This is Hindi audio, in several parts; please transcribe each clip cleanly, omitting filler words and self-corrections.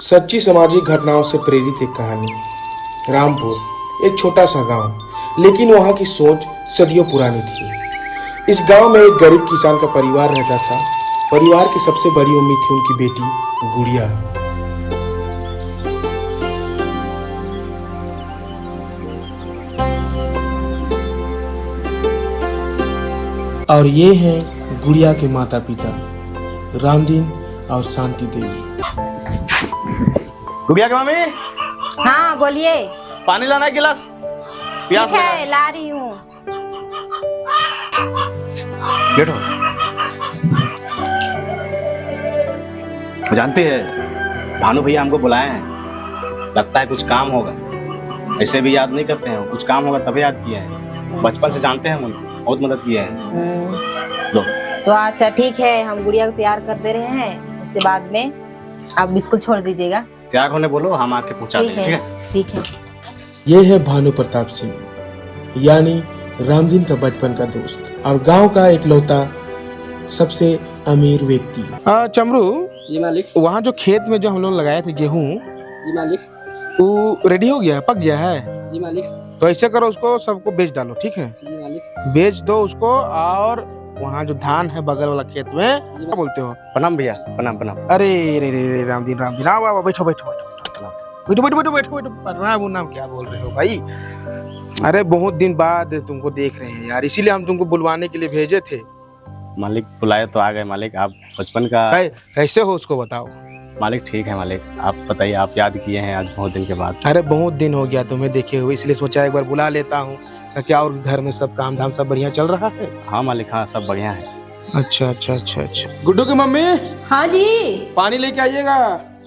सच्ची सामाजिक घटनाओं से प्रेरित एक कहानी। रामपुर एक छोटा सा गांव, लेकिन वहां की सोच सदियों पुरानी थी। इस गांव में एक गरीब किसान का परिवार रहता था। परिवार की सबसे बड़ी उम्मीद थी उनकी बेटी गुड़िया। और ये हैं गुड़िया के माता पिता रामदीन और शांति देवी। गुड़िया की मम्मी, हाँ बोलिए। पानी लाना है गिलास, प्यास ठीक लगा है, है। ला रही हूँ। बैठो। जानते हैं भानु भैया हमको बुलाए हैं, लगता है कुछ काम होगा। ऐसे भी याद नहीं करते हैं, कुछ काम होगा तभी याद किए हैं। बचपन से जानते हैं, बहुत मदद किए हैं। लो। तो अच्छा ठीक है, हम गुड़िया को तैयार कर दे रहे हैं, उसके बाद में आप स्कूल छोड़ दीजिएगा। तैयार होने बोलो, हम आके पहुंचा देंगे। ठीक है, ठीक है। ये है भानु प्रताप सिंह, यानी रामदीन का बचपन का दोस्त और गांव का इकलौता सबसे अमीर व्यक्ति। चमरू जी मालिक। वहाँ जो खेत में जो हम लोग लगाए थे गेहूँ, जी मालिक। वो रेडी हो गया, पक गया है। जी मालिक। तो ऐसे करो, उसको सबको बेच डालो, ठीक है? जी मालिक। बेच दो उसको। और वहाँ जो धान है बगल वाला खेत में, क्या बोलते हो? प्रणाम भैया, प्रणाम प्रणाम। अरे रे रे रे, रामदीन रामदीन, आओ आओ, बैठो बैठो बैठो बैठो बैठो बैठो बैठो बैठो। प्रणाम नाम क्या बोल रहे हो भाई? अरे बहुत दिन बाद तुमको देख रहे हैं यार, इसीलिए हम तुमको बुलवाने के लिए भेजे थे। मालिक बुलाए तो आ गए। मालिक आप बचपन का कैसे हो उसको बताओ। मालिक ठीक है मालिक, आप बताइए, आप याद किए हैं आज बहुत दिन के बाद। अरे बहुत दिन हो गया तुम्हें देखे हुए, इसलिए सोचा एक बार बुला लेता हूँ। क्या और घर में सब काम धाम सब बढ़िया चल रहा है? हाँ मालिक, हाँ सब बढ़िया है। अच्छा अच्छा अच्छा अच्छा। गुड्डू की मम्मी, हाँ जी, पानी लेके आइएगा।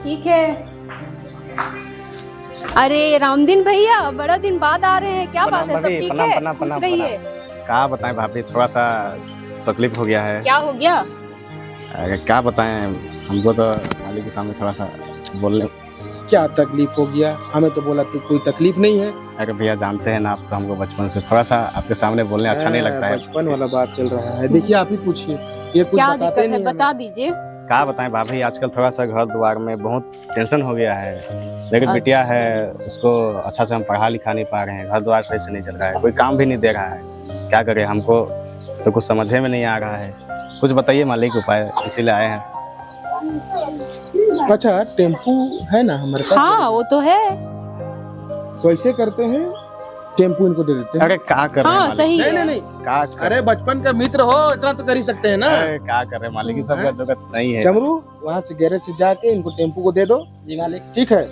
ठीक है। अरे रामदीन भैया, बड़ा दिन बाद आ रहे हैं, क्या बात है? सब ठीक प्रणाम, है? प्रणाम, खुश प्रणाम, रहिए। क्या बताएं भाभी, थोड़ा सा तकलीफ हो गया है। क्या हो गया? क्या बताएं, हमको तो मालिक के सामने थोड़ा सा बोलने। क्या तकलीफ हो गया? हमें तो बोला तो कोई तकलीफ नहीं है। अरे भैया जानते हैं ना आप, तो हमको बचपन से थोड़ा सा आपके सामने बोलने अच्छा नहीं लगता है। बचपन वाला बात चल रहा है, देखिए आप ही पूछिए, ये कुछ क्या बताते दिक्कत है, नहीं बता दीजिए। क्या बताएं भाभी, आजकल थोड़ा सा घर द्वार में बहुत टेंशन हो गया है। लेकिन बिटिया है, उसको अच्छा से हम पढ़ा लिखा नहीं पा रहे हैं, घर द्वार सही से नहीं चल रहा है, कोई काम भी नहीं दे रहा है। क्या करें, हमको तो कुछ समझे में नहीं आ रहा है। कुछ बताइए मालिक उपाय, इसीलिए आए हैं। अच्छा, टेम्पू है ना हमारे पास? हाँ वो तो है। तो ऐसे करते हैं, टेम्पू इनको दे देते हैं। अरे क्या कर रहे हैं हाँ मालिक? सही नहीं है। नहीं नहीं, क्या अरे बचपन का मित्र हो, इतना तो कर ही सकते हैं ना। अरे क्या कर रहे हैं मालिक, सब का जरूरत नहीं है। चमरू, वहाँ से गैरेज से जाके इनको टेम्पू को दे दो। जी मालिक। ठीक है,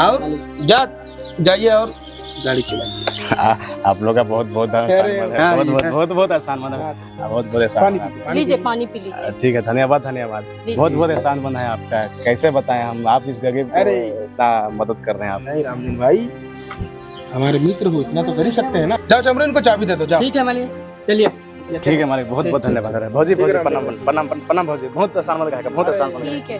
और मालिक। जाइए और गाड़ी चलाइए। आप लोग का बहुत बहुत आसान अरे, मन है, हाँ, बहुत बहुत हाँ। बहुत बहुत आसान मन है, बहुत बहुत आसान पानी मन है। पीजिए, पानी लीजिए पीजिए। पानी पी लीजिए। ठीक है, धन्यवाद धन्यवाद, बहुत बहुत एहसान मन है आपका। कैसे बताएं हम, आप इस गरीब को अरे। इतना मदद कर रहे हैं आप। नहीं रामदीन भाई, हमारे मित्र हो, इतना तो कर ही सकते हैं ना। जाओ चमरू, इनको चाबी दे दो, जाओ। ठीक है मालिक, चलिए। ठीक है मालिक, बहुत बहुत ठीक, धन्यवाद। अरे भौजी भौजी, ठीक है, प्रणाम प्रणाम प्रणाम भौजी, बहुत आसान मन है, बहुत आसान मन है। ठीक है।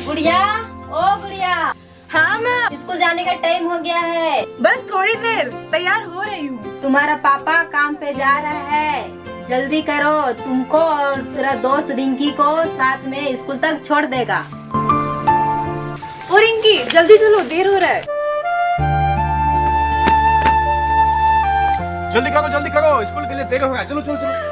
गुड़िया, ओ गुड़िया, हाँ मैम, स्कूल जाने का टाइम हो गया है। बस थोड़ी देर, तैयार हो रही हूँ। तुम्हारा पापा काम पे जा रहा है, जल्दी करो। तुमको और तेरा दोस्त रिंकी को साथ में स्कूल तक छोड़ देगा। और रिंकी, जल्दी चलो, देर हो रहा है। जल्दी करो, स्कूल के लिए देर हो रहा है। चलो चलो चलो।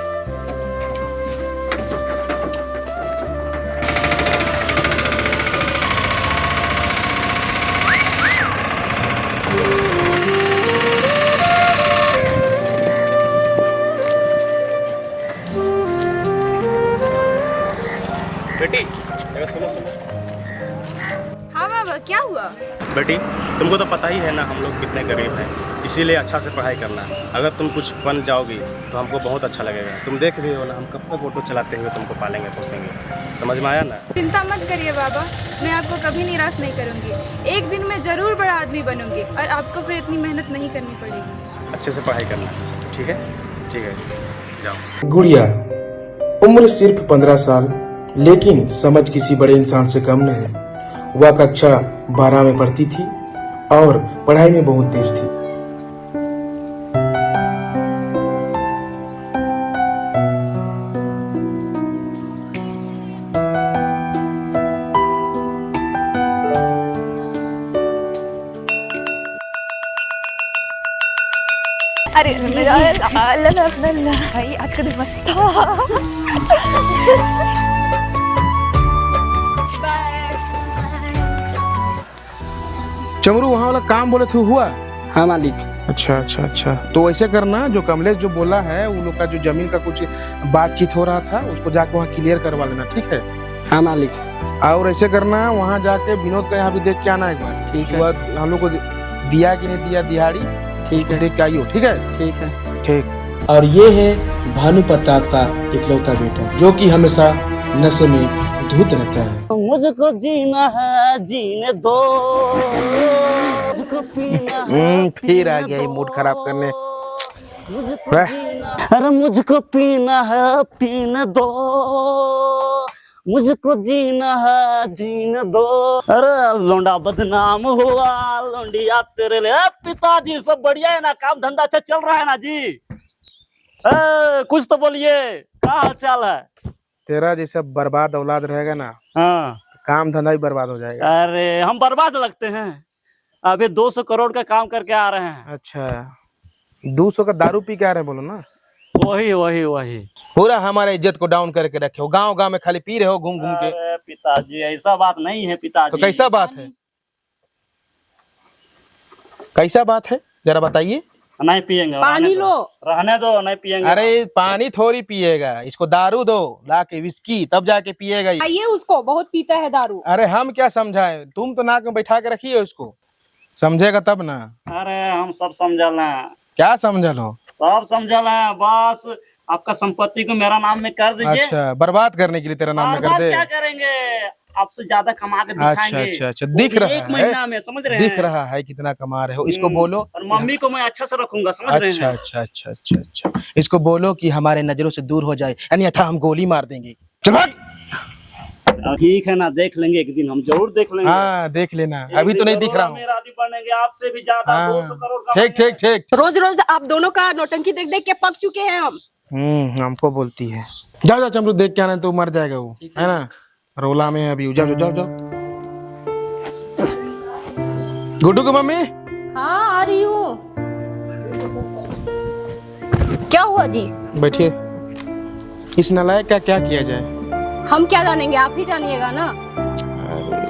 बेटी सुनो सुनो। हाँ बाबा, क्या हुआ? बेटी, तुमको तो पता ही है ना हम लोग कितने गरीब हैं, इसीलिए अच्छा से पढ़ाई करना। अगर तुम कुछ बन जाओगी तो हमको बहुत अच्छा लगेगा। तुम देख रही हो ना, हम कब तक ऑटो चलाते हुए तुमको पालेंगे पोसेंगे। समझ में आया ना? चिंता मत करिए बाबा, मैं आपको कभी निराश नहीं करूंगी। एक दिन मैं जरूर बड़ा आदमी बनूंगी और आपको फिर इतनी मेहनत नहीं करनी पड़ेगी। अच्छे से पढ़ाई करना, ठीक है? ठीक है, जाओ। गुड़िया उम्र सिर्फ 15 साल, लेकिन समझ किसी बड़े इंसान से कम नहीं। वह कक्षा 12 में पढ़ती थी और पढ़ाई में बहुत तेज थी। अरे मेरा भाई आज का दिन मस्त था। चमरू वहाँ वाला काम बोले थे हुआ? हाँ मालिक। अच्छा अच्छा अच्छा, तो ऐसे करना, जो कमलेश जो बोला है उन लोग का जो जमीन का कुछ बातचीत हो रहा था उसको जाके वहाँ क्लियर करवा लेना, ठीक है? हाँ मालिक। और ऐसे करना, वहाँ जाके विनोद का यहाँ भी देख के आना एक बार। ठीक है। वह हम लोग को दिया कि नहीं दिया दिहाड़ी, ठीक है। देख के आइयो, ठीक है? ठीक है। ठीक। और ये है भानु प्रताप का इकलौता बेटा, जो कि हमेशा नशे में धुत रहता है। मुझको जीना है जीने दो, मुझको पीना है फिर आ गया ये मूड खराब करने। अरे मुझको पीना है पीने दो, मुझको जीना है जीने दो। अरे लौंडा बदनाम हुआ, लौंडिया तेरे लिए। पिताजी सब बढ़िया है ना, काम धंधा अच्छा चल रहा है ना जी? कुछ तो बोलिए, क्या हाल चाल है? तेरा जैसा बर्बाद औलाद रहेगा ना, हाँ काम धंधा भी बर्बाद हो जाएगा। अरे हम बर्बाद लगते हैं, अभी 200 करोड़ का काम करके आ रहे हैं। अच्छा, 200 का दारू पी के आ रहे हैं, बोलो ना। वही वही वही पूरा हमारे इज्जत को डाउन करके रखे हो, गांव गांव में खाली पी रहे हो घूम घूम के। अरे पिताजी ऐसा बात नहीं है पिताजी। तो कैसा बात है? कैसा बात है जरा बताइए। नहीं पिएंगे, पानी लो। रहने दो, नहीं पिएंगे। अरे पानी थोड़ी पिएगा, इसको दारू दो ला के, विस्की, तब जाके पिएगा ये। आइए उसको, बहुत पीता है दारू। अरे हम क्या समझाएं, तुम तो नाक में बैठा के रखिए उसको, समझेगा तब ना। अरे हम सब समझल हैं, क्या समझ लो? सब समझल हैं, बस आपका संपत्ति को मेरा नाम में कर दीजिए। अच्छा, बर्बाद करने के लिए तेरा नाम में कर बर्बाद दे। क्या करेंगे, आपसे ज्यादा कमा के अच्छा दिखाएंगे। अच्छा अच्छा, दिख रहा एक है, महीना में, समझ रहे हैं? दिख रहा है कितना कमा रहे हो। इसको बोलो, और मम्मी को मैं अच्छा से रखूंगा, समझ रहे अच्छा हैं? अच्छा अच्छा अच्छा अच्छा, इसको बोलो कि हमारे नजरों से दूर हो जाए, अन्यथा हम गोली मार देंगे। चल भाग। ठीक है ना, देख लेंगे एक दिन, हम जरूर देख लेंगे। हाँ देख लेना, अभी तो नहीं दिख रहा हूँ। मेरा आदि बढ़ेंगे, आपसे भी ज्यादा, हाँ, 200 करोड़ का। ठीक ठीक ठीक। रोज रोज आप दोनों का नौटंकी देख देख के पक चुके हैं हम। हमको बोलती है। जाओ जाओ चमरू, देख के आना, तो मर जाएगा वो, है ना? रोला में है अभी, जाओ जाओ जाओ जाओ। गुड्डू की मम्मी। हाँ आ रही हूँ। क्या हुआ जी? बैठिए। इस नालायक का क्या किया जाए? हम क्या जानेंगे, आप ही जानिएगा ना।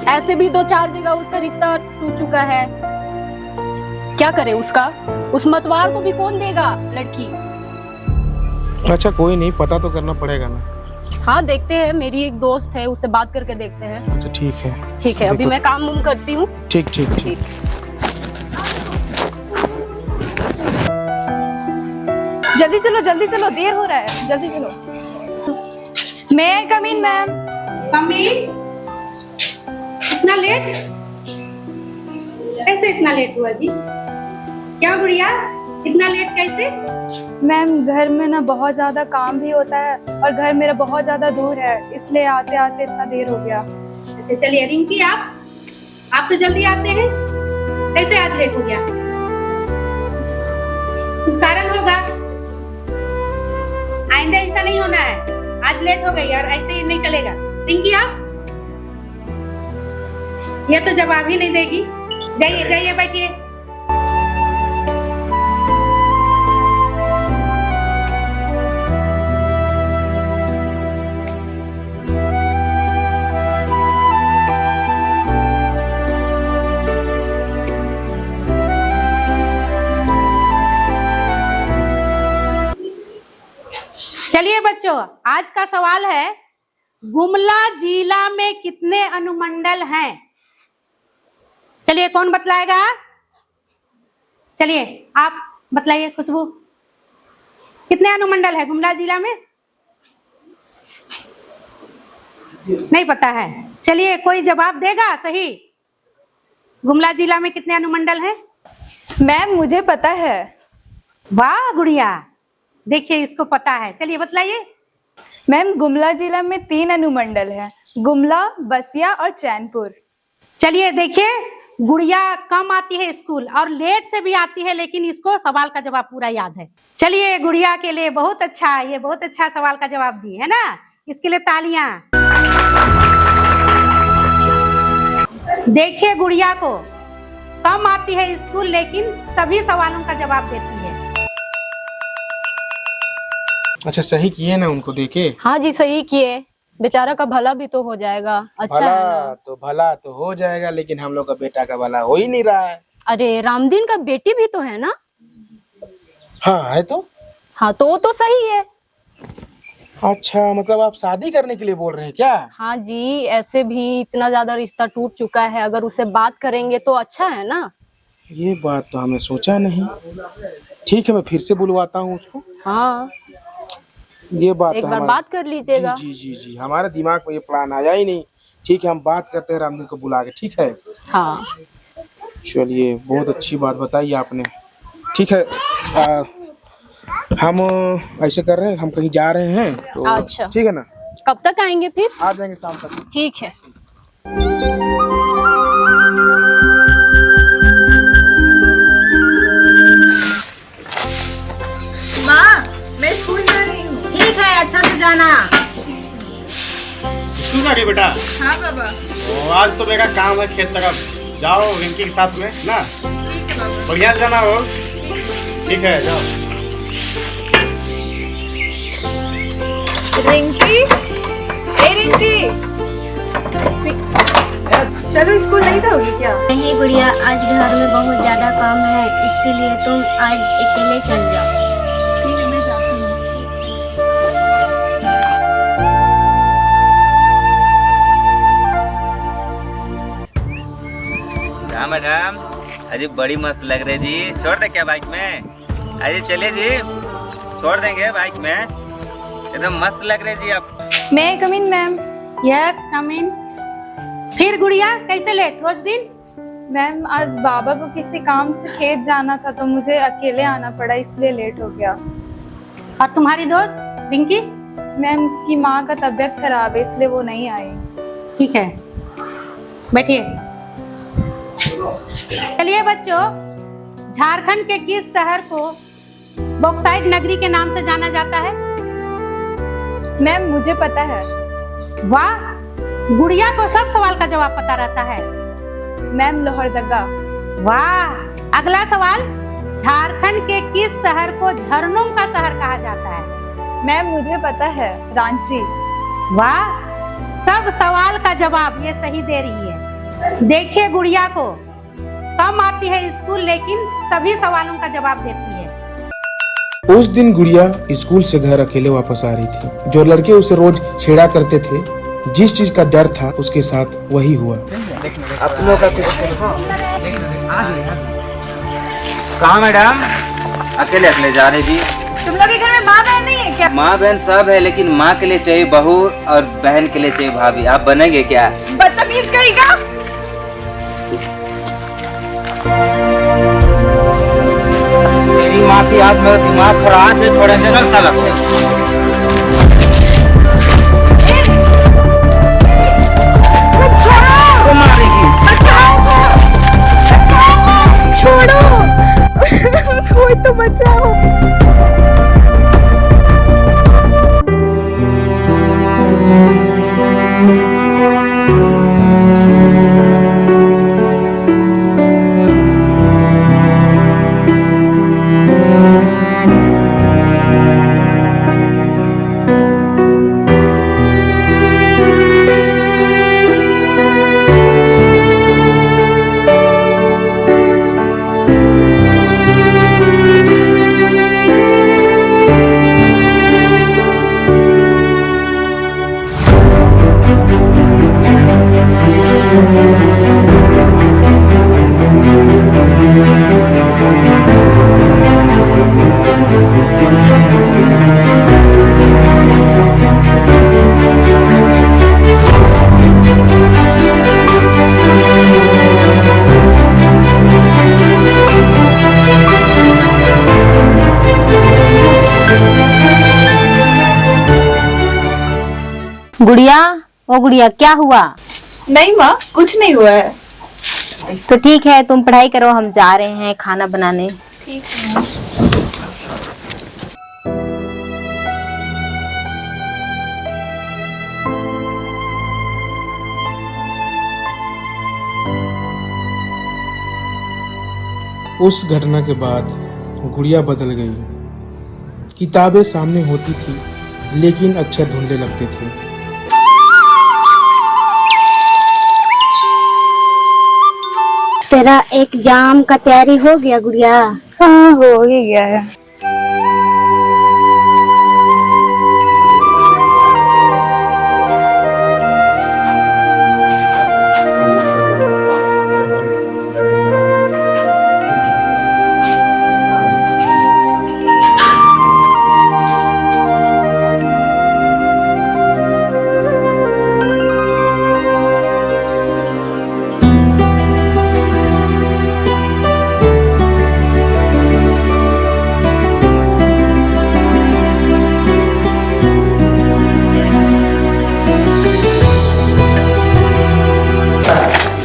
ऐसे भी 2-4 जगह उसका रिश्ता टूट चुका है, क्या करे उसका? उस मतवार को भी कौन देगा लड़की? अच्छा कोई नहीं, पता तो करना पड़ेगा ना। हाँ देखते हैं, मेरी एक दोस्त है, उससे बात करके देखते हैं। अच्छा ठीक है। ठीक है, अभी देखो। मैं काम वाम करती हूँ। ठीक ठीक ठीक। जल्दी चलो, देर हो रहा है, जल्दी चलो। मैं कम इन मैम। इतना लेट कैसे? इतना लेट हुआ जी? क्या गुड़िया, इतना लेट कैसे? मैम घर में ना बहुत ज्यादा काम भी होता है और घर मेरा बहुत ज्यादा दूर है, इसलिए आते आते इतना देर हो गया। अच्छा चलिए रिंकी, आप तो जल्दी आते हैं, कैसे आज लेट हो गया? कुछ कारण होगा, आइंदा ऐसा नहीं होना है। आज लेट हो गई यार, ऐसे ही नहीं चलेगा। रिंकी आप, ये तो जवाब ही नहीं देगी। जाइए जाइए बैठिए। चलिए बच्चों, आज का सवाल है, गुमला जिला में कितने अनुमंडल हैं? चलिए कौन बतलाएगा? चलिए आप बतलाइए। खुशबू, कितने अनुमंडल है गुमला जिला में? नहीं पता है। चलिए कोई जवाब देगा सही? गुमला जिला में कितने अनुमंडल हैं? मैम मुझे पता है। वाह गुड़िया, देखिए इसको पता है। चलिए बतलाइए। मैम गुमला जिला में 3 अनुमंडल हैं, गुमला, बसिया और चैनपुर। चलिए देखिए, गुड़िया कम आती है स्कूल और लेट से भी आती है, लेकिन इसको सवाल का जवाब पूरा याद है। चलिए गुड़िया के लिए बहुत अच्छा, ये बहुत अच्छा सवाल का जवाब दी है ना, इसके लिए तालियां। देखिए गुड़िया को कम आती है स्कूल, लेकिन सभी सवालों का जवाब देती है। अच्छा सही किए ना उनको देके। हाँ जी सही किए, बेचारा का भला भी तो हो जाएगा। अच्छा है ना। भला तो हो जाएगा, लेकिन हम लोग का बेटा का भला हो ही नहीं रहा है। अरे रामदीन का बेटी भी तो है ना। हाँ है तो। हाँ तो वो तो सही है। अच्छा मतलब आप शादी करने के लिए बोल रहे हैं क्या? हाँ जी, ऐसे भी इतना ज्यादा रिश्ता टूट चुका है, अगर उसे बात करेंगे तो अच्छा है ना। ये बात तो हमें सोचा नहीं। ठीक है मैं फिर से बुलवाता हूँ उसको। हाँ ये बात एक तो बार हमारा बात कर लीजिएगा। जी जी जी जी हमारे दिमाग में ये प्लान आया ही नहीं। ठीक है हम बात करते हैं रामदीन को बुला के, ठीक है। हाँ चलिए बहुत अच्छी बात बताई आपने। ठीक है हम ऐसे कर रहे हैं, हम कहीं जा रहे हैं तो अच्छा ठीक है ना। कब तक आएंगे फिर? आ जाएंगे शाम तक। ठीक है। माँ मैं स्कूल जा रही हूँ। ठीक है अच्छा से जाना। तू जा रही बेटा? हाँ बाबा। आज तो मेरा काम है खेत तरफ, जाओ रिंकी के साथ में ना। ठीक है बाबा। बढ़िया से जाना हो। ठीक है जाओ। रिंकी, ए रिंकी, चलो स्कूल नहीं जाओगी क्या? नहीं गुड़िया, आज घर में बहुत ज्यादा काम है, इसीलिए तुम आज अकेले चल जाओ। ठीक है मैं जाती हूँ। हाँ मैडम, अजी बड़ी मस्त लग रही जी। छोड़ दे क्या बाइक में? अजी चलिए जी, छोड़ देंगे बाइक में। एकदम मस्त लग रही जी आप। मैं कम इन मैम। यस कम इन। फिर गुड़िया कैसे लेट रोज दिन? मैम आज बाबा को किसी काम से खेत जाना था तो मुझे अकेले आना पड़ा, इसलिए लेट हो गया। और तुम्हारी दोस्त रिंकी? मैम उसकी माँ का तबीयत खराब है इसलिए वो नहीं आई। ठीक है बैठिए। चलिए बच्चों, झारखंड के किस शहर को बॉक्साइट नगरी के नाम से जाना जाता है? मैम मुझे पता है। वाह, गुड़िया को सब सवाल का जवाब पता रहता है। मैम लोहरदगा। वाह, अगला सवाल, झारखंड के किस शहर को झरनों का शहर कहा जाता है? मैम मुझे पता है, रांची। वाह, सब सवाल का जवाब ये सही दे रही है। देखिए गुड़िया को कम आती है स्कूल, लेकिन सभी सवालों का जवाब देती है। उस दिन गुड़िया स्कूल से घर अकेले वापस आ रही थी। जो लड़के उसे रोज छेड़ा करते थे, जिस चीज का डर था उसके साथ वही हुआ। अपनों का कुछ कहाँ मैडम? अकेले अकेले जा रहे जी? तुम लोग के घर में माँ बहन नहीं है क्या? माँ बहन सब है, लेकिन माँ के लिए चाहिए बहू और बहन के लिए चाहिए भाभी। आप बनेंगे क्या? बदतमीज कहेगा। मेरी माँ की आज मेरा दिमाग खराब है, छोड़ेंगे ना साला। छोड़ो कोई तो बचाओ। गुड़िया, ओ गुड़िया क्या हुआ? नहीं माँ कुछ नहीं हुआ है। तो ठीक है तुम पढ़ाई करो, हम जा रहे हैं खाना बनाने। ठीक है। उस घटना के बाद गुड़िया बदल गई। किताबें सामने होती थी लेकिन अक्षर धुंधले लगते थे। तेरा एग्जाम का तैयारी हो गया गुड़िया? हाँ, हो ही गया है।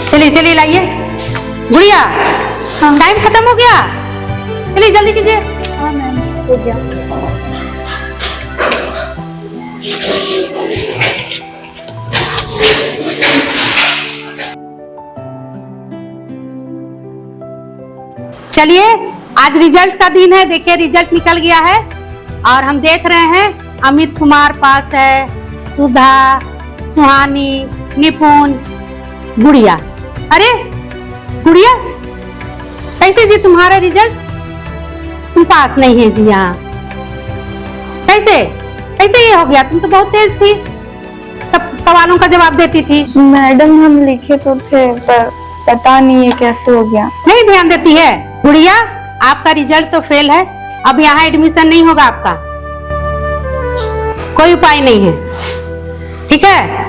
चलिए चलिए लाइए गुड़िया। टाइम खत्म हो गया, चलिए जल्दी कीजिए। हाँ मैम, हो गया। चलिए आज रिजल्ट का दिन है, देखिए रिजल्ट निकल गया है और हम देख रहे हैं अमित कुमार पास है, सुधा, सुहानी, निपुण, गुड़िया। अरे गुड़िया, कैसे जी तुम्हारा रिजल्ट? तुम पास नहीं है जी। हाँ, कैसे कैसे ये हो गया? तुम तो बहुत तेज थी, सब सवालों का जवाब देती थी। मैडम हम लिखे तो थे पर पता नहीं है कैसे हो गया। नहीं ध्यान देती है गुड़िया। आपका रिजल्ट तो फेल है, अब यहाँ एडमिशन नहीं होगा आपका, कोई उपाय नहीं है, ठीक है?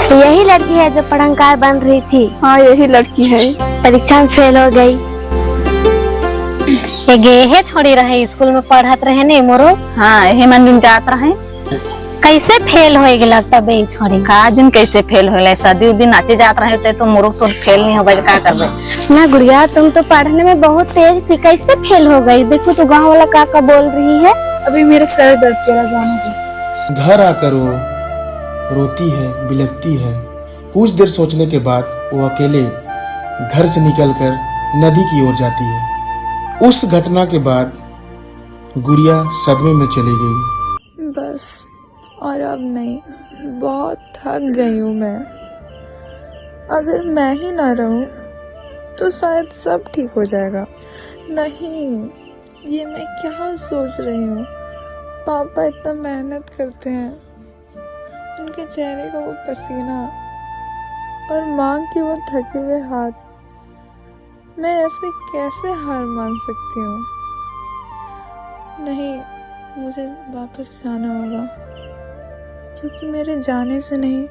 तो यही लड़की है जो पढ़ंकार बन रही थी? हाँ यही लड़की है। परीक्षा में फेल हो गई। ये गेहे थोड़ी रहे, स्कूल में पढ़त रहे नहीं मोरो। हाँ यही मंदिर जात रहे। कैसे फेल होएगी लगता बे छोड़ी? का दिन कैसे फेल होले? शादी दिन नाचे जात रहे थे तो मोरो तो फेल नहीं होगा, क्या करबे? ना गुड़िया, तुम तो पढ़ने में बहुत तेज थी, कैसे फेल हो गई? देखो तो गांव वाला काका बोल रही है। अभी मेरा सर दर्द कर रहा, जाने दो। घर आकर वो रोती है, बिलखती है। कुछ देर सोचने के बाद वो अकेले घर से निकलकर नदी की ओर जाती है। उस घटना के बाद गुड़िया सदमे में चली गई। बस और अब नहीं, बहुत थक गई हूँ मैं। अगर मैं ही ना रहूँ तो शायद सब ठीक हो जाएगा। नहीं, ये मैं क्या सोच रही हूँ। पापा इतना मेहनत करते हैं, उनके चेहरे का वो पसीना और माँ के वो थके हुए हाथ, मैं ऐसे कैसे हार मान सकती हूँ। नहीं, मुझे वापस जाना होगा, क्योंकि मेरे जाने से नहीं,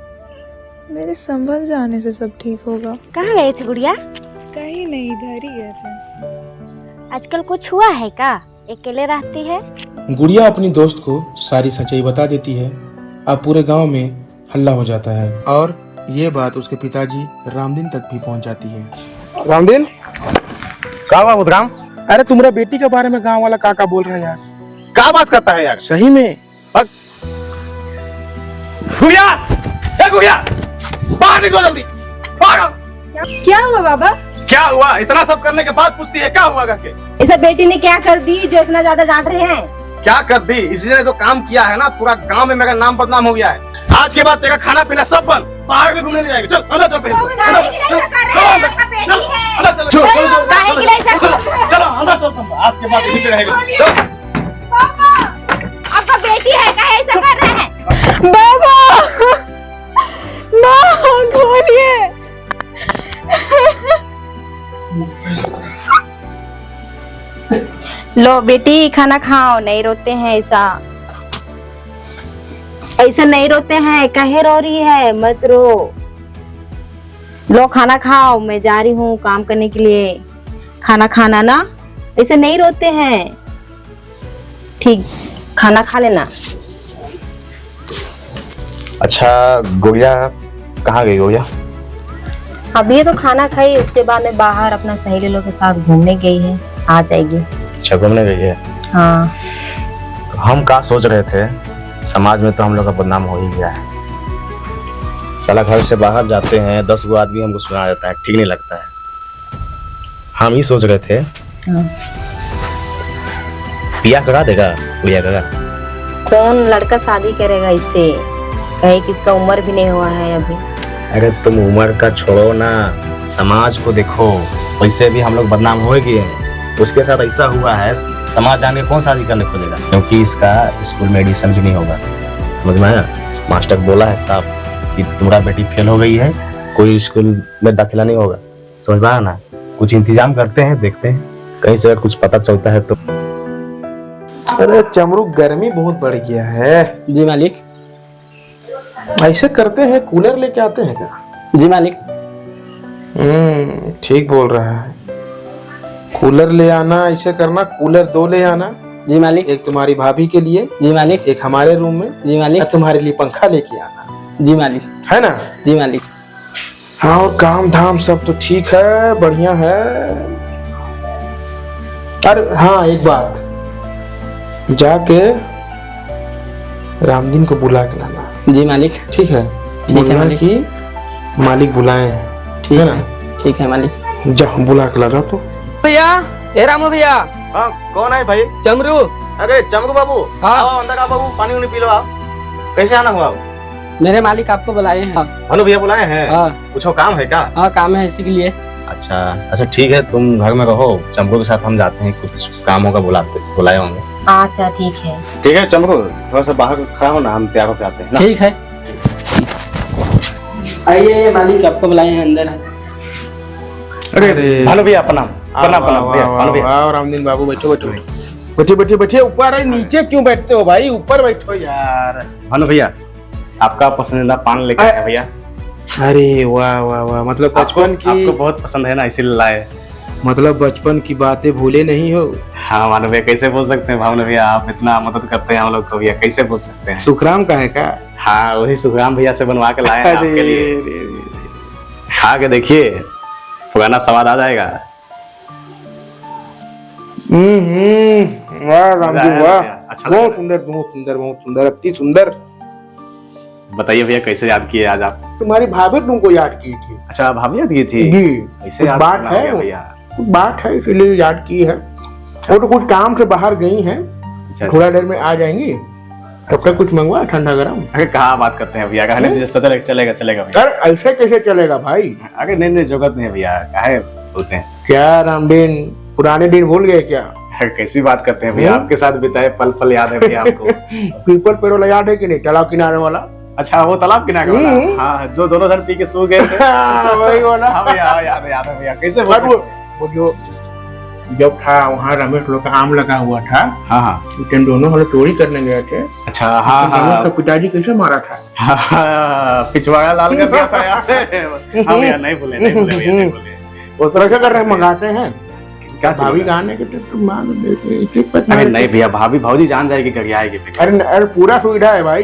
मेरे संभल जाने से सब ठीक होगा। कहाँ गए थे गुड़िया? कहीं नहीं, इधर ही गए थे। आजकल कुछ हुआ है का? अकेले रहती है? गुड़िया अपनी दोस्त को सारी सच्चाई बता देती है। अब पूरे गांव में हल्ला हो जाता है और ये बात उसके पिताजी रामदीन तक भी पहुंच जाती है। रामदीन, क्या हुआ बुधराम? अरे तुम्हारा बेटी के बारे में गांव वाला काका बोल रहा है यार। क्या बात करता है यार? सही में? गुड़िया, ए गुड़िया, बाहर निकलो जल्दी, बाहर। क्या हुआ बाबा? क्या हुआ? इतना सब करने के बाद पूछती है क्या हुआ करके? इसे बेटी ने क्या कर दी जो इतना ज्यादा डांट रहे हैं? क्या कर दी? इसी ने जो काम किया है ना, पूरा गांव में मेरा नाम बदनाम हो गया है। आज के बाद तेरा खाना पीना सब बंद, बाहर भी घूमने नहीं जाएगी। चल अंदर चल, चलो अंदर चल, आज के बाद पीछे रहेगा। आपका बेटी है क्या ऐसा कर रहे हैं? बाबा ना खोलिए। लो बेटी खाना खाओ, नहीं रोते हैं ऐसा, ऐसा नहीं रोते हैं। कहे रो रही है? मत रो, लो खाना खाओ। मैं जा रही हूँ काम करने के लिए, खाना खाना ना, ऐसे नहीं रोते हैं। ठीक, खाना खा लेना। अच्छा गुड़िया कहाँ गई? गुड़िया अभी तो खाना खाई, उसके बाद में बाहर अपना सहेली लोग के साथ घूमने गई है, आ जाएगी। अच्छा घूमने गई है? हाँ। हम क्या सोच रहे थे, समाज में तो हम लोग का बदनाम हो ही गया है। साला घर से बाहर जाते हैं, 10 गो आदमी हमको सुना देता है, ठीक नहीं लगता है। हम ही सोच रहे थे ब्याह करा देगा गुड़िया का? कौन लड़का शादी करेगा इससे? कहे कि इसका उम्र भी नहीं हुआ है अभी। अरे तुम उम्र का छोड़ो ना, समाज को देखो, वैसे भी हम लोग बदनाम हो गए हैं। उसके साथ ऐसा हुआ है, समाज जाने कौन शादी करने खोजेगा? क्योंकि इसका स्कूल में एडमिशन भी नहीं होगा, समझ में आया? मास्टर बोला है साहब कि तुम्हारा बेटी फेल हो गई है, कोई स्कूल में दाखिला नहीं होगा, समझ में आया ना? कुछ इंतजाम करते हैं, देखते हैं कहीं से अगर कुछ पता चलता है तो। अरे चमरू, गर्मी बहुत बढ़ गया है। जी मालिक। ऐसे करते हैं, कूलर लेके आते हैं क्या? जी मालिक। ठीक बोल रहा है। कूलर ले आना, ऐसे करना, कूलर 2 ले आना। जी मालिक। एक तुम्हारी भाभी के लिए, जी मालिक। एक हमारे रूम में, जी मालिक। और तुम्हारे लिए पंखा लेके आना। जी मालिक। है ना? जी मालिक। हाँ, और काम धाम सब तो ठीक है, बढ़िया है। अरे हाँ, एक बात, जाके रामदीन को बुला के लाना। जी मालिक। ठीक है? ठीक है बोलना मालिक। कि मालिक बुलाए हैं। ठीक है है, ना? ठीक है मालिक। जा, बुला के ला रहा तो। भैया, ए रामू भैया। हाँ, कौन है भाई? चमरू। अरे चमरू बाबू, हाँ। आओ अंदर आओ बाबू, पानी उनी पी लो आओ। कैसे आना हुआ? मेरे मालिक आपको बुलाए हैं। भानु भैया बुलाए हैं? हाँ। कुछ काम है क्या? हाँ, काम है इसी के लिए। अच्छा अच्छा, ठीक है, तुम घर में रहो, चमरू के साथ हम जाते हैं, कुछ काम होगा, बुलाए होंगे। अच्छा ठीक है। ठीक है चमरू, थोड़ा सा बाहर खड़ा हो ना, हम तैयार होकर आते हैं ना। ठीक है, आइए, मालिक आपको बुलाए हैं अंदर। अरे भानु भैया प्रणाम। प्रणाम प्रणाम भैया, भानु भैया। वाह, रामदीन बाबू, बैठो बैठो बैठे बैठे बैठे। ऊपर है, नीचे क्यों बैठते हो भाई? ऊपर बैठो यार। भानु भैया, आपका पसंदीदा पान लेकर आए भैया। अरे वाह वाह वाह, मतलब बचपन की, आपको बहुत पसंद है ना, इसीलिए लाए। मतलब बचपन की बातें भूले नहीं हो। हाँ भानु भैया, कैसे बोल सकते हैं भानु भैया, आप इतना मदद करते हैं हम लोग को भैया, कैसे बोल सकते हैं? सुखराम का है क्या? हाँ, वही सुखराम भैया से बनवा के लाए हैं आपके लिए। खा के देखिए, पुराना स्वाद आ जाएगा। वाह रामदीन, वाह, अच्छा लगा। बहुत सुंदर, बहुत सुंदर, बहुत सुंदर, अति सुंदर। बताइए भैया, कैसे याद किए आज आप? तुम्हारी भाभी तुमको याद की थी। अच्छा, भाभी याद की थी? जी, कैसे याद बात करना है हो गया वो। भैया? कुछ बात है इसलिए याद की है। वो तो कुछ काम से बाहर गई हैं, अच्छा, थोड़ा देर में आ जाएंगी। तब तक कुछ मंगवा, ठंडा गरम। अरे कहाँ बात करते हैं भैया, कहने दीजिए, चलेगा चलेगा भैया। यार ऐसे कैसे चलेगा भाई? अरे नहीं नहीं, जरूरत नहीं है भैया, काहे बोलते हैं? क्या रामदीन, पुराने दिन भूल गए क्या? अरे कैसी बात करते हैं भैया, आपके साथ बिताए पल पल याद है भैया आपको। पीपल पेड़ वाला याद है कि नहीं? तालाब किनारे वाला। अच्छा, वो तालाब किनारे वाला? हाँ, जो दोनों जन पी के सो गए थे। वही वाला। हाँ भैया, याद है भैया, कैसे बोल और वो जो जब था वहाँ रमेश लोग का आम लगा हुआ था। हाँ हाँ, तुम दोनों हम लोग चोरी करने गए थे। अच्छा, हाँ रमेश हाँ का पिताजी कैसे मारा था? हाँ, पिछवाड़ा लाल कर दिया था यार। हाँ भैया, नहीं भूले भैया, नहीं भूले। वो सब ऐसा कर रहे हैं, मंगाते हैं क्या भाभी गाने के तो मांग देते। अरे नहीं भैया, भाभी भौजी जान जाएगी, घर आएगी। अरे अरे पूरा सुविधा है भाई।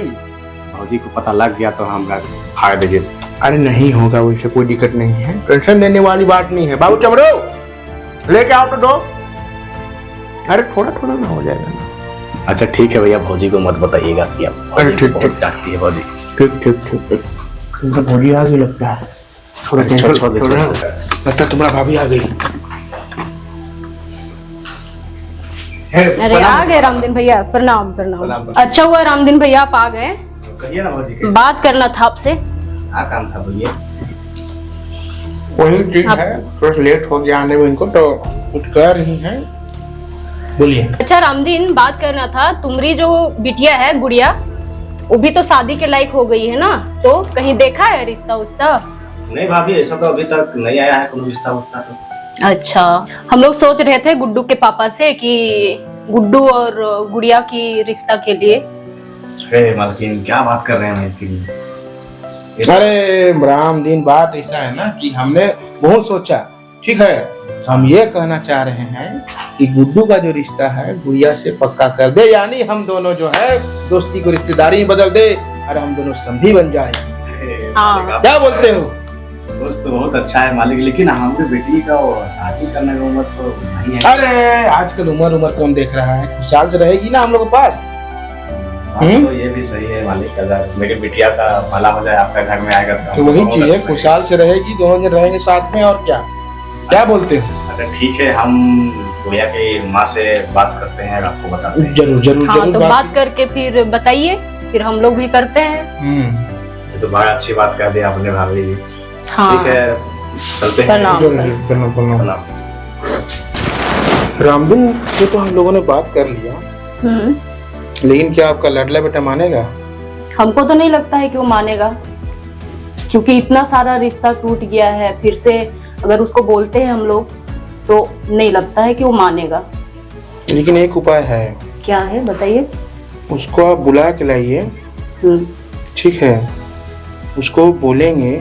भौजी को पता लग गया तो हम फाड़ देंगे। अरे नहीं होगा, वैसे कोई दिक्कत नहीं है, टेंशन लेने वाली बात नहीं है। बाबू चमरो, लेके आओ तो दो। अरे थोड़ा थोड़ा ना हो जाएगा ना। अच्छा ठीक है भैया, भौजी को मत बताइएगा कि आप, अरे ठीक बहुत डांटती है भौजी। ठीक ठीक ठीक ठीक। भौजी आ गई लगता है। थोड़ा टेंशन, थोड़ा लगता है तुम्हारा भाभी आ गई। अरे आ गए रामदीन भैया, प्रणाम प्रणाम। अच्छा हुआ रामदीन भैया आप आ गए। कहिए ना भौजी, कैसे? बात करना था आपसे। क्या काम था भैया? वही ठीक है, थोड़ा लेट हो गया आने में इनको, तो कुछ कर रही है। बोलिए। अच्छा रामदीन, बात करना था, तुम्हारी जो बिटिया है गुड़िया, वो भी तो शादी के लायक हो गई है ना, तो कहीं देखा है रिश्ता उस्ता? नहीं भाभी, ऐसा तो अभी तक नहीं आया है कोई रिश्ता उस्ता तो। अच्छा, हम लोग सोच रहे थे गुड्डू के पापा से कि गुड्डू और गुड़िया की रिश्ता के लिए। अरे मालकिन, क्या बात कर रहे हैं मालकिन? अरे रामदीन, बात ऐसा है ना कि हमने बहुत सोचा, ठीक है, हम ये कहना चाह रहे हैं कि गुड्डू का जो रिश्ता है गुड़िया से पक्का कर दे, यानी हम दोनों जो है दोस्ती को रिश्तेदारी में बदल दे और हम दोनों समधी बन जाए। हाँ। क्या बोलते हो? सोच तो बहुत अच्छा है मालिक, लेकिन हमारी बेटी का शादी करने का उम्र तो नहीं है। अरे आजकल उम्र कौन देख रहा है, खुशहाल से रहेगी ना हम लोग के पास। तो ये भी सही है मालिक, अगर मेरी बिटिया का भला हो जाए, आपका घर में आएगा तो वही चीज है, खुशहाल से रहेगी, दोनों जन रहेंगे साथ में, और क्या क्या बोलते हो? अच्छा ठीक है, हम गुड़िया की माँ से बात करते हैं और आपको बताते हैं। जरूर जरूर हाँ जरूर तो बात करके फिर बताइए, फिर हम लोग भी करते हैं। ये तो बड़ा अच्छी बात कर दी आपने भाभी जी। हाँ ठीक है, चलते हैं। प्रणाम। जरूर, प्रणाम प्रणाम। प्रणाम। रामदिन से तो हम लोगों ने बात कर लिया, लेकिन क्या आपका लाडला बेटा मानेगा? हमको तो नहीं लगता है कि वो मानेगा, क्योंकि इतना सारा रिश्ता टूट गया है। फिर से अगर उसको बोलते हैं हम लोग तो नहीं लगता है कि वो मानेगा। लेकिन एक उपाय है। क्या है बताइए। उसको आप बुला के लाइए, ठीक है? उसको बोलेंगे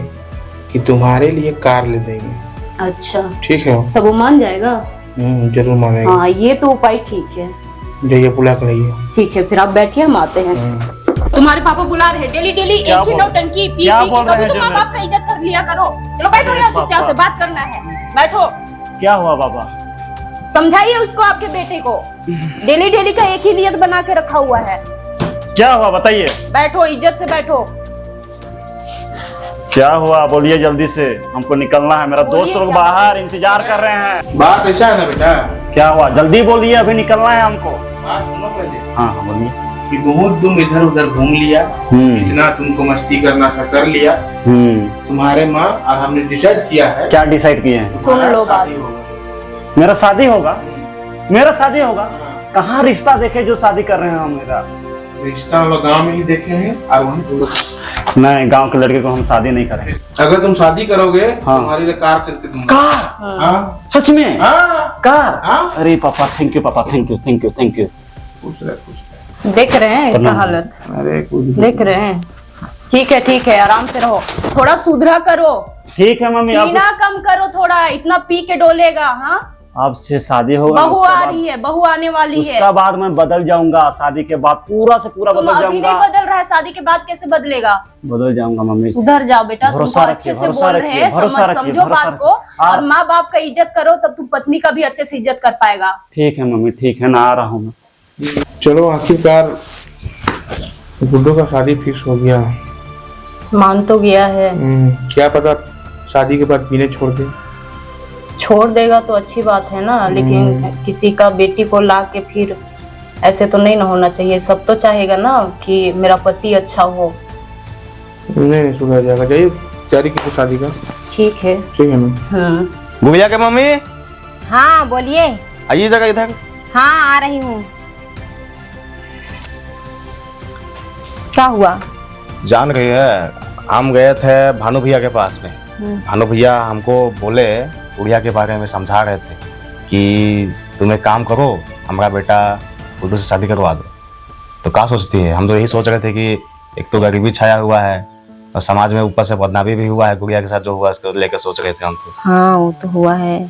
कि तुम्हारे लिए कार ले देंगे। अच्छा ठीक है? तब वो मान जाएगा। जरूर मानेगा। हाँ ये तो उपाय ठीक है। जाइए बुला के लाइए। ठीक है, फिर आप बैठिए, हम आते हैं। तुम्हारे पापा बुला रहे, डेली डेली एक ही नौटंकी पी पी के कभी तो माँ बाप का इज्जत कर लिया करो। चलो बैठो यहाँ, चुपचाप से बात करना है, बैठो। क्या हुआ बाबा? समझाइए उसको, आपके बेटे को। डेली डेली का एक ही नियत बना के रखा हुआ है। क्या हुआ बताइए? बैठो, इज्जत से बैठो। क्या हुआ बोलिए जल्दी से, हमको निकलना है। मेरा दोस्त लोग बाहर इंतजार कर रहे हैं। बात ऐसा है ना बेटा, क्या हुआ जल्दी बोलिए, अभी निकलना है हमको। बात सुनो पहले। हाँ हाँ बोलिए। कि बहुत तुम इधर उधर घूम लिया, इतना तुमको मस्ती करना था कर लिया। तुम्हारे माँ और हमने डिसाइड किया है। क्या डिसाइड किए हैं? सुन लो बात। मेरा शादी होगा? मेरा शादी होगा? कहाँ रिश्ता देखे जो शादी कर रहे हैं हम? मेरा रिश्ता हम लोग गाँव में ही देखे हैं और वहीं तुम लोग। नहीं, गांव के लड़के को हम शादी नहीं करेंगे। अगर तुम शादी करोगे तुम्हारे लिए कार करके दूंगा। कार? हाँ सच में? हाँ कार? हाँ। अरे पापा थैंक यू, पापा thank you thank you thank you. देख रहे हैं इसका हालत, अरे देख रहे हैं। ठीक है, आराम से रहो, थोड़ा सुधरा करो। ठीक है मम्मी, पीना कम करो थोड़ा, इतना पी के डोलेगा। हाँ आपसे शादी होगा, बहू आ रही है, बहू आने वाली है। उसका बाद मैं बदल जाऊंगा। शादी के बाद पूरा से पूरा तुम बदल अभी जाऊंगा। नहीं बदल रहा है, शादी के बाद कैसे बदलेगा? बदल जाऊंगा मम्मी, सुधर जाओ बेटा। भरोसा तुमको अच्छे रखिए, से भरोसा बोल रहे रखिए, हैं, भरोसा रखिए, समझो भरोसा बात को। रखिए। और माँ बाप का इज्जत करो, तब तुम पत्नी का भी अच्छे से इज्जत कर पाएगा। ठीक है मम्मी, ठीक है ना, आ रहा हूँ मैं। चलो आखिरकार गुड्डू का शादी फिक्स हो गया। मान तो गया है। क्या पता शादी के बाद पीने छोड़ दे। छोड़ देगा तो अच्छी बात है ना, लेकिन किसी का बेटी को ला के फिर ऐसे तो नहीं ना होना चाहिए। सब तो चाहेगा ना कि मेरा पति अच्छा हो। नहीं सुधर जाएगा। जाइए तैयारी कीजिए शादी का। ठीक है ना। गुड़िया के मम्मी हाँ बोलिए। आइए जगह इधर। हाँ आ रही हूँ। क्या हुआ? जान रही है, हम गए थे भानु भैया के पास में। भानु भैया हमको बोले, गुड़िया के बारे में समझा रहे थे कि तुम एक काम करो, हमारा बेटा गुड्डू से शादी करवा दो। तो क्या सोचती है? हम तो यही सोच रहे थे कि एक तो गरीबी छाया हुआ है और समाज में ऊपर से बदनामी भी हुआ है गुड़िया के साथ जो हुआ, इसको लेकर सोच रहे थे हम तो। हाँ वो तो हुआ है।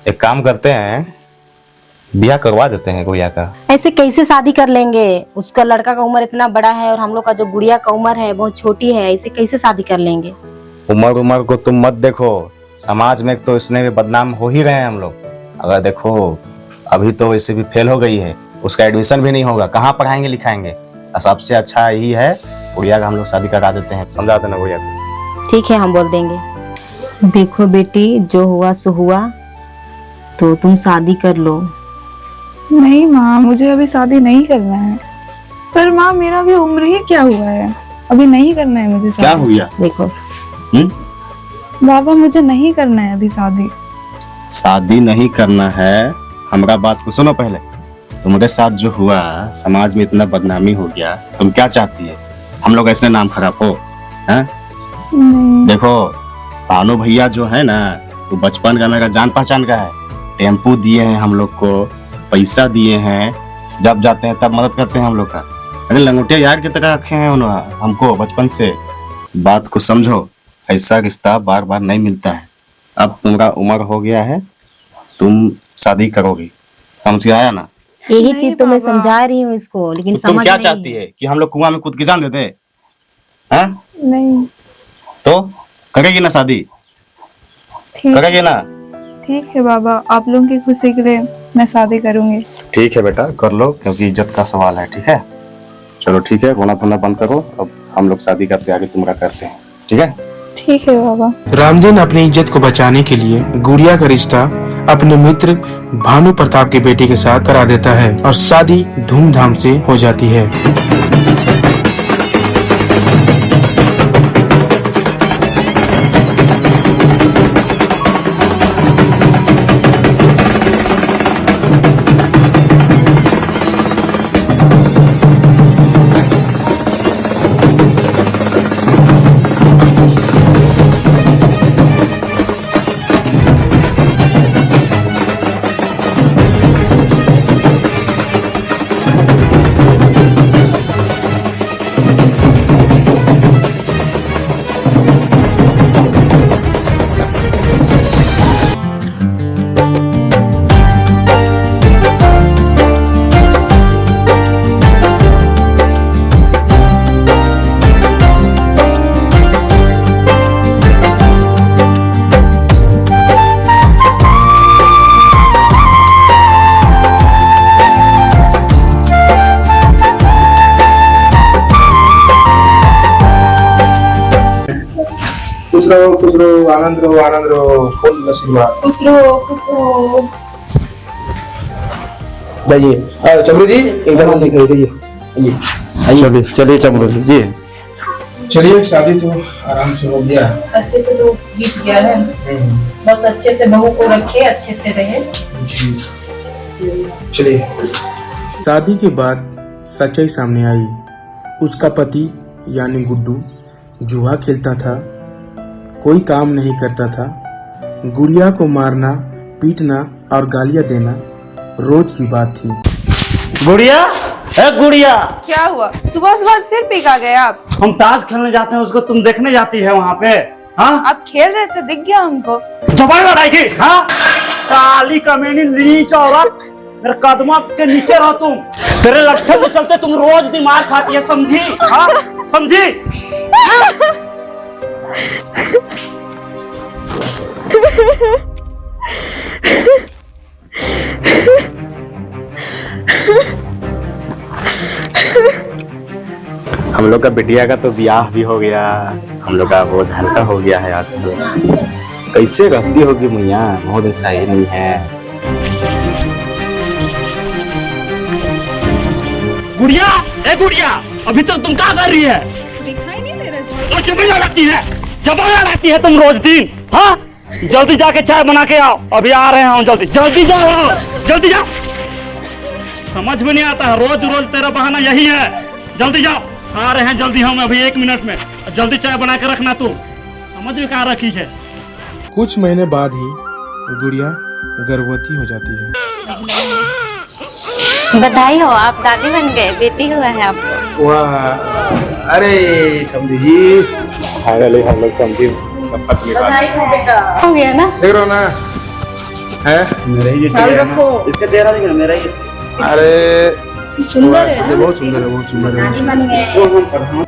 एक काम करते हैं, ब्याह करवा देते हैं गुड़िया का। ऐसे कैसे शादी कर लेंगे? उसका लड़का का उम्र इतना बड़ा है और हम लोग का जो गुड़िया का उम्र है बहुत छोटी है। ऐसे कैसे शादी कर लेंगे? उम्र को तुम मत देखो, समाज में तो इसने भी बदनाम हो ही रहे हैं हम लोग। अगर देखो अभी तो इसे भी फेल हो गई है, उसका एडमिशन भी नहीं होगा, कहाँ पढ़ाएंगे लिखाएंगे। सबसे अच्छा यही है गुड़िया का हम लोग शादी करा देते हैं। समझा देना गुड़िया को। ठीक है हम बोल देंगे। देखो बेटी, जो हुआ सो हुआ, तो तुम शादी कर लो। नहीं माँ, मुझे अभी शादी नहीं करना है। पर माँ मेरा भी उम्र ही क्या हुआ है, अभी नहीं करना है मुझे शादी। क्या हुआ? देखो बाबा, मुझे नहीं करना है अभी शादी। शादी नहीं करना है? हमारा बात को सुनो पहले। तुम्हारे साथ जो हुआ, समाज में इतना बदनामी हो गया, तुम क्या चाहती है? हम लोग ऐसे नाम खराब हो? देखो भानु भैया जो है ना, वो बचपन का मेरा जान पहचान का है। टेम्पू दिए हैं हम लोग को, पैसा दिए हैं, जब जाते हैं तब मदद करते हैं हम लोग का। अरे लंगोटिया यार की तरह रखे हैं उन्होंने हमको बचपन से। बात को समझो, ऐसा रिश्ता बार बार नहीं मिलता है। अब तुम्हारा उम्र हो गया है, तुम शादी करोगी, समझ के आया ना? यही चीज तो मैं समझा रही हूँ इसको, लेकिन तो तुम क्या चाहती है कि हम लोग कुआं में कूद के जान देते? नहीं। तो करेगी ना शादी? करेगी ना? ठीक है बाबा, आप लोगों की खुशी के लिए मैं शादी करूंगी। ठीक है बेटा, कर लो, क्योंकि इज्जत का सवाल है। ठीक है, चलो ठीक है, रोना धोना बंद करो। अब हम लोग शादी का तैयारी तुम्हारा करते हैं। ठीक है? ठीक है बाबा। रामदीन अपनी इज्जत को बचाने के लिए गुड़िया का रिश्ता अपने मित्र भानु प्रताप के बेटे के साथ करा देता है और शादी धूमधाम से हो जाती है। खुश रहो, आनंद रहो, फुल आशीर्वाद। खुश रहो। जाइए चमरू जी एकदम दिखाई दीजिए। चलिए चमरू जी चलिए, शादी तो आराम से हो गया, अच्छे से तो बीत गया है, बस अच्छे से बहू को रखे, अच्छे से रहे। चलिए। शादी के बाद सच्चाई सामने आई। उसका पति यानी गुड्डू जुआ खेलता था, कोई काम नहीं करता था। गुड़िया को मारना, पीटना और गालियां देना रोज की बात थी। गुड़िया, ए गुड़िया, क्या हुआ? सुबह सुबह फिर पीका गए आप? हम ताश खेलने जाते हैं, उसको तुम देखने जाती है वहाँ पे? हाँ, आप खेल रहे थे, दिख गया हमको। दबाई लगाई थी। हाँ, काली कमीनी नीच औरत, मेरे कदमों के नीचे रहो तुम। तेरे लक्ष्य के चलते तुम रोज दिमाग खाती है, समझी? हाँ, समझी? हम लोग का बिटिया का तो ब्याह भी हो गया, हम लोग का बोझ हल्का हो गया है आजकल। कैसे रहती होगी मैया, बहुत ऐसा ही नहीं है। गुड़िया, ए गुड़िया, अभी तक तुम क्या कर रही है? दिखाई नहीं दे रहा? और चबड़ा लगती है, चबड़ा लगती है तुम रोज दिन। हाँ, जल्दी जाके चाय बना के आओ, अभी आ रहे हैं। जल्दी जल्दी जाओ, जल्दी जाओ। समझ में नहीं आता है, रोज रोज तेरा बहाना यही है। जल्दी जाओ, आ रहे हैं जल्दी हम, अभी 1 मिनट में। जल्दी चाय बना के रखना तू, समझ में कहाँ रखी है। कुछ महीने बाद ही गुड़िया गर्भवती हो जाती है। बधाई हो, आप दादी बन गए, बेटी हुआ है आपको। वाह, अरे समझी जी, फाइनली हम लोग समझी शपथ में बात हो गया ना? देख रहे हो ना, है मेरा ही रखो। इसका तेरा नहीं, मेरा ही। अरे सुंदर है, बहुत सुंदर है, बहुत सुंदर है। दादी बन गए।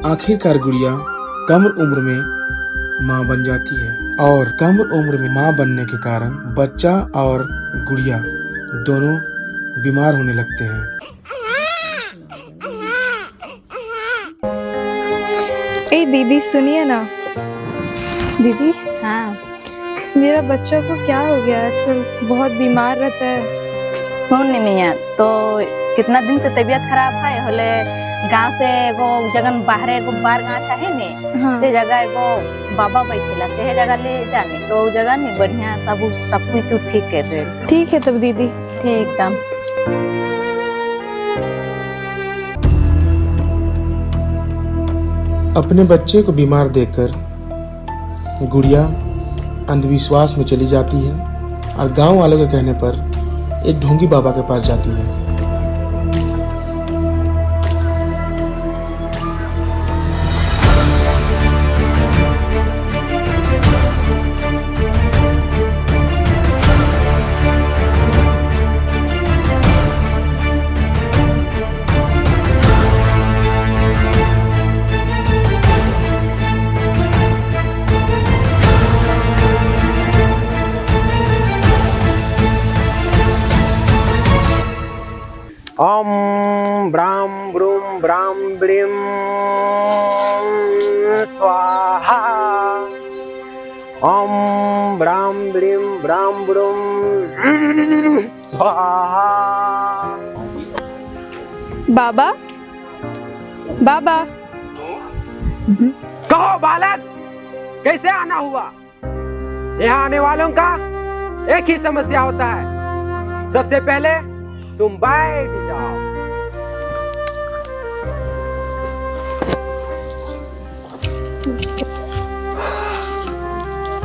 आखिरकार गुड़िया कम उम्र में मां बन जाती है और कम उम्र में मां बनने के कारण बच्चा और गुड़िया दोनों बीमार होने लगते हैं। ए दीदी सुनिए ना। दीदी, हाँ, मेरा बच्चा को क्या हो गया? आजकल बहुत बीमार रहता है। सुन मिया, तो कितना दिन से तबीयत खराब है होले। गांव से एगो जगन बाहर एगो बार गांव चाहे ने, हाँ। से जगह एगो बाबा बैठेला, से जगह ले जाने तो उ जगह नहीं बढ़िया सब कुछ तू ठीक कर रहे। ठीक है तब दीदी। ठीक काम। अपने बच्चे को बीमार देखकर गुड़िया अंधविश्वास में चली जाती है और गांव वालों के कहने पर एक ढोंगी बाबा के पास जाती है। ओम ब्राम ब्रूम ब्राम ब्रीम स्वाहा। ओम ब्राम ब्रीम ब्राम ब्रूम स्वाहा। बाबा, बाबा। कहो बालक, कैसे आना हुआ? यहाँ आने वालों का एक ही समस्या होता है, सबसे पहले तुम बैठ जाओ।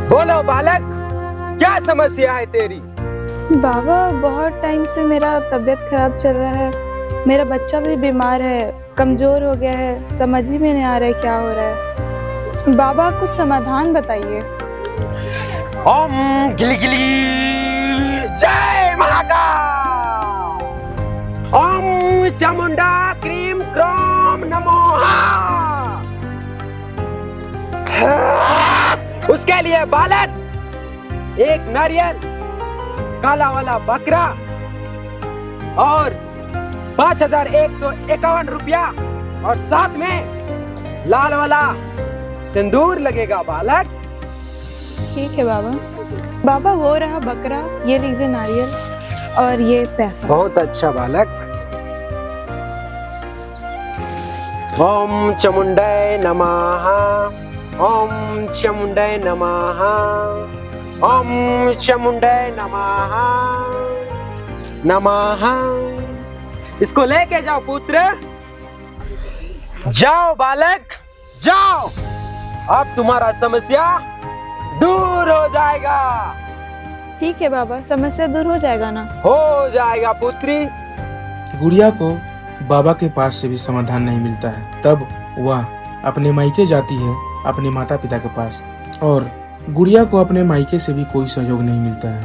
बोलो बालक, क्या समस्या है तेरी? बाबा, बहुत टाइम से मेरा तबीयत खराब चल रहा है। मेरा बच्चा भी बीमार है, कमजोर हो गया है, समझ ही में नहीं आ रहा है क्या हो रहा है। बाबा, कुछ समाधान बताइए। ओम गिली गिली जय महाकाल। ओम चामुंडा क्रीम क्रोम नमोहा। उसके लिए बालक एक नारियल, काला वाला बकरा और 5151 रुपया और साथ में लाल वाला सिंदूर लगेगा बालक। ठीक है बाबा। बाबा, वो रहा बकरा, ये लीजिए नारियल और ये पैसा। बहुत अच्छा बालक। ओम चामुंडाय नमः। ओम चामुंडाय नमः। ओम चामुंडाय नमः। नमः। इसको लेके जाओ पुत्र। जाओ बालक, जाओ। अब तुम्हारा समस्या दूर हो जाएगा। ठीक है बाबा, समस्या दूर हो जाएगा ना? हो जाएगा पुत्री। गुड़िया को बाबा के पास से भी समाधान नहीं मिलता है। तब वह अपने मायके जाती है, अपने माता पिता के पास, और गुड़िया को अपने मायके से भी कोई सहयोग नहीं मिलता है।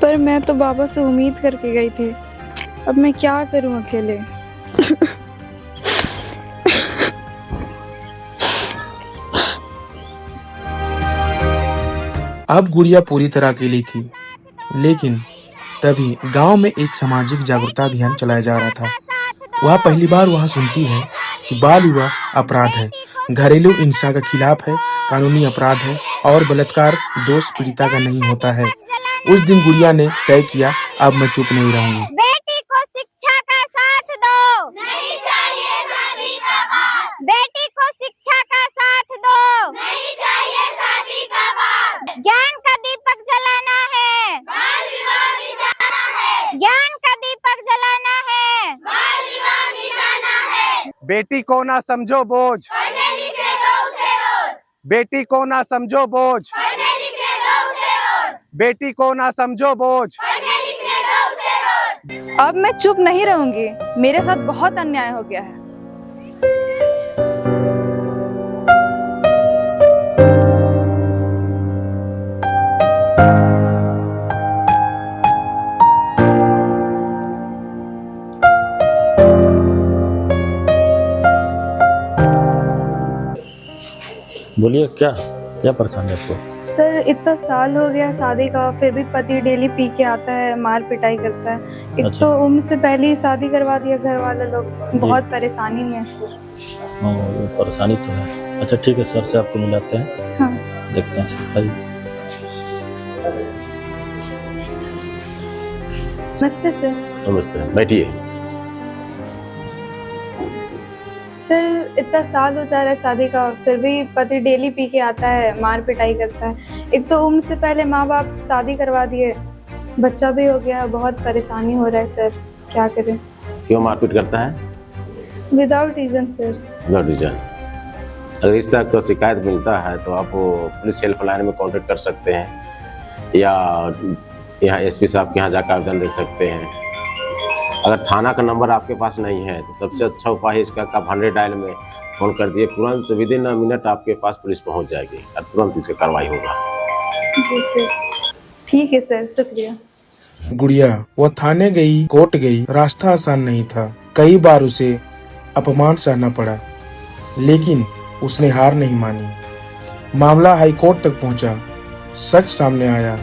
पर मैं तो बाबा से उम्मीद करके गई थी, अब मैं क्या करूं अकेले। अब गुड़िया पूरी तरह अकेली थी, लेकिन तभी गांव में एक सामाजिक जागरूकता अभियान चलाया जा रहा था। वह पहली बार वहां सुनती है कि बाल विवाह अपराध है, घरेलू हिंसा के खिलाफ है, कानूनी अपराध है और बलात्कार दोष पीड़िता का नहीं होता है। उस दिन गुड़िया ने तय किया, अब मैं चुप नहीं रहूंगी। बेटी को शिक्षा का साथ दो, नहीं चाहिए शादी का बाद। बेटी को शिक्षा का साथ दो, नहीं चाहिए शादी का बाद। ज्ञान का दीपक जलाना है, बाल विवाह मिटाना है। ज्ञान का दीपक जलाना है, बाल विवाह मिटाना है। बेटी को ना समझो बोझ, पढ़ने लिखे दो उसे रोज। बेटी को ना समझो बोझ, पढ़ने लिखे दो उसे रोज। बेटी को ना समझो बोझ। पढ़ने लिखे दो उसे रोज। अब मैं चुप नहीं रहूंगी, मेरे साथ बहुत अन्याय हो गया है। बोलिए, क्या क्या परेशानी है आपको? सर, इतना साल हो गया शादी का, फिर भी पति डेली पी के आता है, मार पिटाई करता है। एक अच्छा। तो उम्र से पहले ही शादी करवा दिया घर वाले लोग, बहुत परेशानी में है सर। हाँ, वो परेशानी तो है। अच्छा ठीक है, सर से आपको मिलाते हैं। हाँ। देखते हैं सर। आइए। नमस्ते सर। नमस्ते, बैठिए। सर, इतना साल हो जा रहा है शादी का, फिर भी पति डेली पी के आता है, मार पिटाई करता है। एक तो उम्र से पहले माँ बाप शादी करवा दिए, बच्चा भी हो गया, बहुत परेशानी हो रहा है सर, क्या करें। क्यों मारपीट करता है? Without reason sir. Without reason. अगर इस तरह का शिकायत मिलता है तो आप पुलिस हेल्पलाइन में कांटेक्ट कर सकते हैं, या यहाँ एसपी साहब के यहाँ जाकर आवेदन दे सकते हैं। अगर थाना का नंबर आपके पास नहीं है तो सबसे अच्छा उपाय है इसका, आप 100 डायल में फ़ोन कर दिए, तुरंत विदिन अ मिनट आपके पास पुलिस पहुंच जाएगी और तुरंत इसका कार्रवाई होगा। जी सर, ठीक है सर, शुक्रिया। गुड़िया वो थाने गई, कोर्ट गई, रास्ता आसान नहीं था। कई बार उसे अपमान सहना पड़ा, लेकिन उसने हार नहीं मानी। मामला हाई कोर्ट तक पहुंचा। सच सामने आया।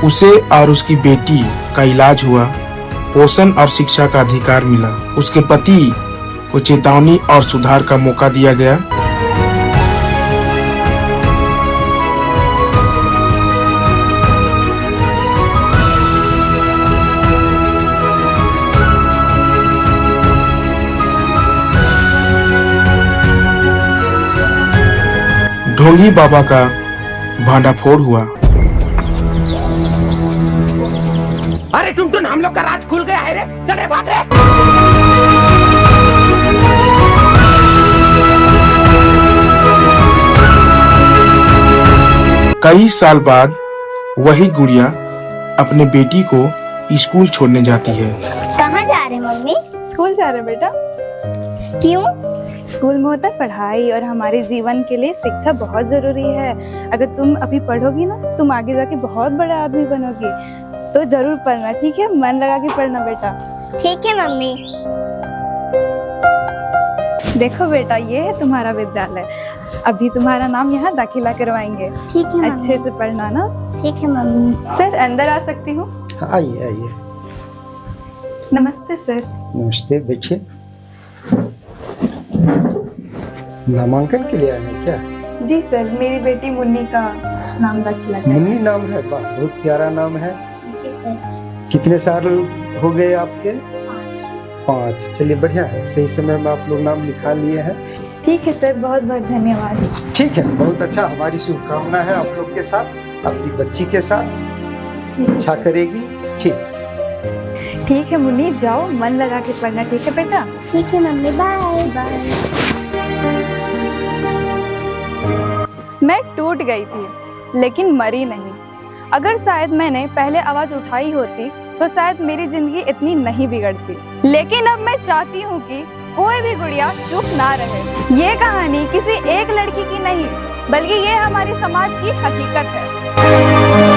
उसे और उसकी बेटी का इलाज हुआ, पोषण और शिक्षा का अधिकार मिला। उसके पति को चेतावनी और सुधार का मौका दिया गया। ढोंगी बाबा का भांडाफोड़ हुआ। अरे टुनटुन, हम लोग का राज खुल गया है रे, चले भाग रे। कई साल बाद वही गुड़िया अपने बेटी को स्कूल छोड़ने जाती है। कहाँ जा रहे मम्मी? स्कूल जा रहे बेटा। क्यों? स्कूल में होता है पढ़ाई, और हमारे जीवन के लिए शिक्षा बहुत जरूरी है। अगर तुम अभी पढ़ोगी ना तो तुम आगे जाके बहुत बड़ा आदमी बनोगी, तो जरूर पढ़ना, ठीक है? मन लगा के पढ़ना बेटा। ठीक है मम्मी। देखो बेटा, ये है तुम्हारा विद्यालय। अभी तुम्हारा नाम यहाँ दाखिला करवाएंगे। ठीक है मम्मी। अच्छे से पढ़ना ना। ठीक है मम्मी। सर, अंदर आ सकती हूँ? आइए आइए। नमस्ते सर। नमस्ते, बैठिए। नामांकन के लिए आए हैं क्या? जी सर, मेरी बेटी मुन्नी का नाम दाखिला है। मुन्नी नाम है? वाह, बहुत प्यारा नाम है। कितने साल हो गए आपके? 5। चलिए बढ़िया है, सही समय में आप लोग नाम लिखा लिए हैं। ठीक है सर, बहुत बहुत धन्यवाद। ठीक है, बहुत अच्छा। हमारी शुभकामना है आप लोग के साथ, आपकी बच्ची के साथ। अच्छा करेगी। ठीक है मुन्नी, जाओ मन लगा के पढ़ना, ठीक है बेटा? ठीक है मम्मी, बाय बाय। मैं टूट गई थी लेकिन मरी नहीं। अगर शायद मैंने पहले आवाज उठाई होती तो शायद मेरी जिंदगी इतनी नहीं बिगड़ती। लेकिन अब मैं चाहती हूँ कि कोई भी गुड़िया चुप ना रहे। ये कहानी किसी एक लड़की की नहीं, बल्कि ये हमारे समाज की हकीकत है।